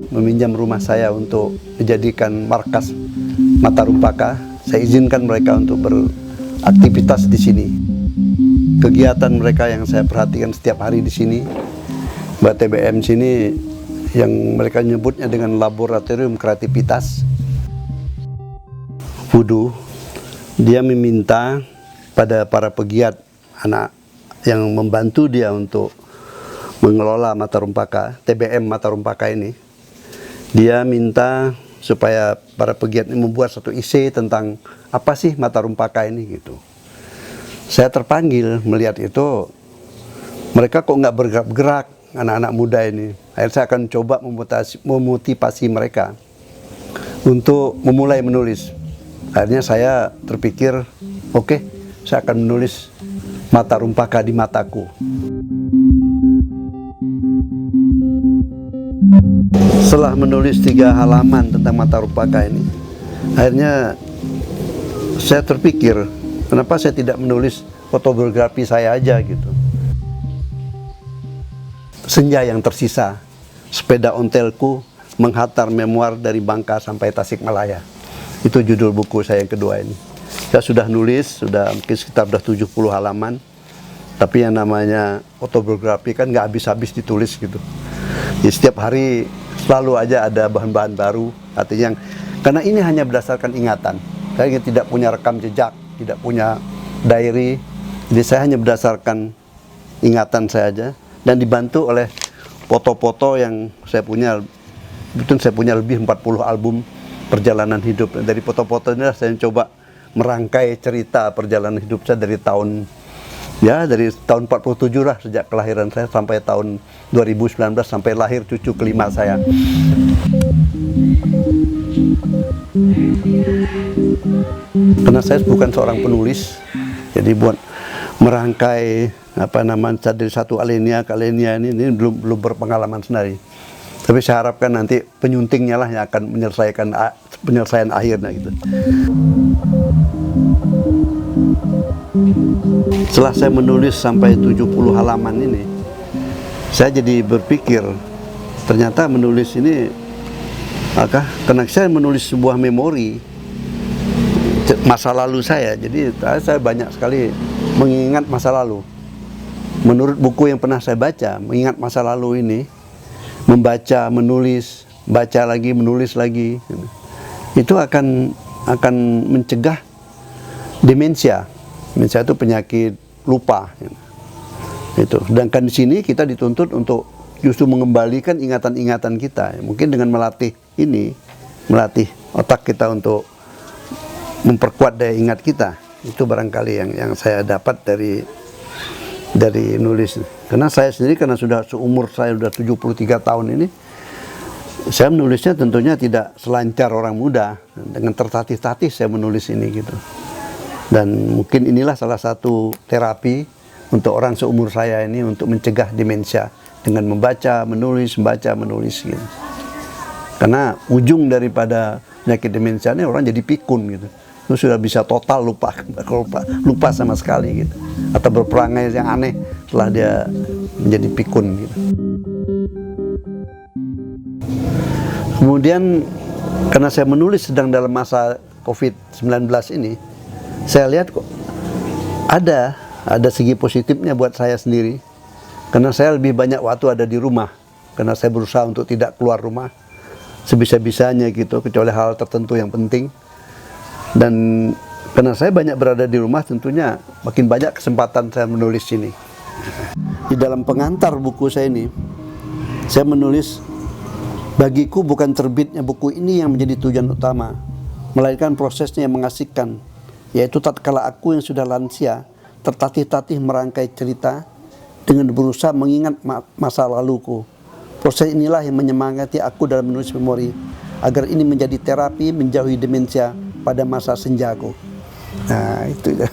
meminjam rumah saya untuk dijadikan markas Matarumpaka. Saya izinkan mereka untuk beraktivitas di sini. Kegiatan mereka yang saya perhatikan setiap hari di sini, Mbak TBM sini, yang mereka nyebutnya dengan laboratorium kreativitas Wudu. Dia meminta pada para pegiat anak yang membantu dia untuk mengelola Matarumpaka, TBM Matarumpaka ini, dia minta supaya para pegiat ini membuat satu isi tentang apa sih Matarumpaka ini gitu. Saya terpanggil melihat itu, mereka kok nggak bergerak-gerak anak-anak muda ini. Akhirnya saya akan coba memotivasi mereka untuk memulai menulis. Akhirnya saya terpikir, oke, saya akan menulis Matarumpaka di mataku. Setelah menulis 3 halaman tentang Matarumpaka ini, akhirnya saya terpikir, kenapa saya tidak menulis fotografi saya aja gitu. Senja yang tersisa, sepeda ontelku menghantar memoir dari Bangka sampai Tasikmalaya. Itu judul buku saya yang kedua ini. Saya sudah nulis, sudah mungkin sekitar 70 halaman. Tapi yang namanya autobiografi kan nggak habis-habis ditulis gitu. Jadi setiap hari selalu aja ada bahan-bahan baru. Artinya, karena ini hanya berdasarkan ingatan. Saya tidak punya rekam jejak, tidak punya diary. Jadi saya hanya berdasarkan ingatan saya aja. Dan dibantu oleh foto-foto yang saya punya. Betul, saya punya lebih 40 album perjalanan hidup. Dari foto-foto ini saya coba merangkai cerita perjalanan hidup saya dari tahun 47 lah, sejak kelahiran saya sampai tahun 2019 sampai lahir cucu kelima saya. Karena saya bukan seorang penulis, jadi buat merangkai dari satu alinea ke alinea ini belum berpengalaman sendiri. Tapi saya harapkan nanti penyuntingnya lah yang akan penyelesaian akhirnya gitu. Setelah saya menulis sampai 70 halaman ini, saya jadi berpikir, ternyata menulis ini, karena saya menulis sebuah memori masa lalu saya, jadi saya banyak sekali mengingat masa lalu. Menurut buku yang pernah saya baca, mengingat masa lalu ini, membaca, menulis, baca lagi, menulis lagi, itu akan mencegah demensia. Demensia itu penyakit lupa. Itu. Sedangkan di sini kita dituntut untuk justru mengembalikan ingatan-ingatan kita. Mungkin dengan melatih otak kita untuk memperkuat daya ingat kita. Itu barangkali yang saya dapat dari nulis. Karena saya sendiri, karena sudah seumur saya sudah 73 tahun ini, saya menulisnya tentunya tidak selancar orang muda. Dengan tertatih-tatih saya menulis ini gitu. Dan mungkin inilah salah satu terapi untuk orang seumur saya ini untuk mencegah demensia dengan membaca, menulis gitu. Karena ujung daripada penyakit demensia ini orang jadi pikun gitu. Itu sudah bisa total lupa sama sekali gitu. Atau berperangai yang aneh setelah dia menjadi pikun gitu. Kemudian karena saya menulis sedang dalam masa COVID-19 ini, saya lihat kok ada segi positifnya buat saya sendiri. Karena saya lebih banyak waktu ada di rumah. Karena saya berusaha untuk tidak keluar rumah sebisa-bisanya gitu, kecuali hal tertentu yang penting. Dan karena saya banyak berada di rumah, tentunya makin banyak kesempatan saya menulis ini. Di dalam pengantar buku saya ini, saya menulis, bagiku bukan terbitnya buku ini yang menjadi tujuan utama, melainkan prosesnya yang mengasihkan, yaitu tatkala aku yang sudah lansia tertatih-tatih merangkai cerita dengan berusaha mengingat masa laluku. Proses inilah yang menyemangati aku dalam menulis memori, agar ini menjadi terapi menjauhi demensia pada masa senjaku. Nah, itu ya.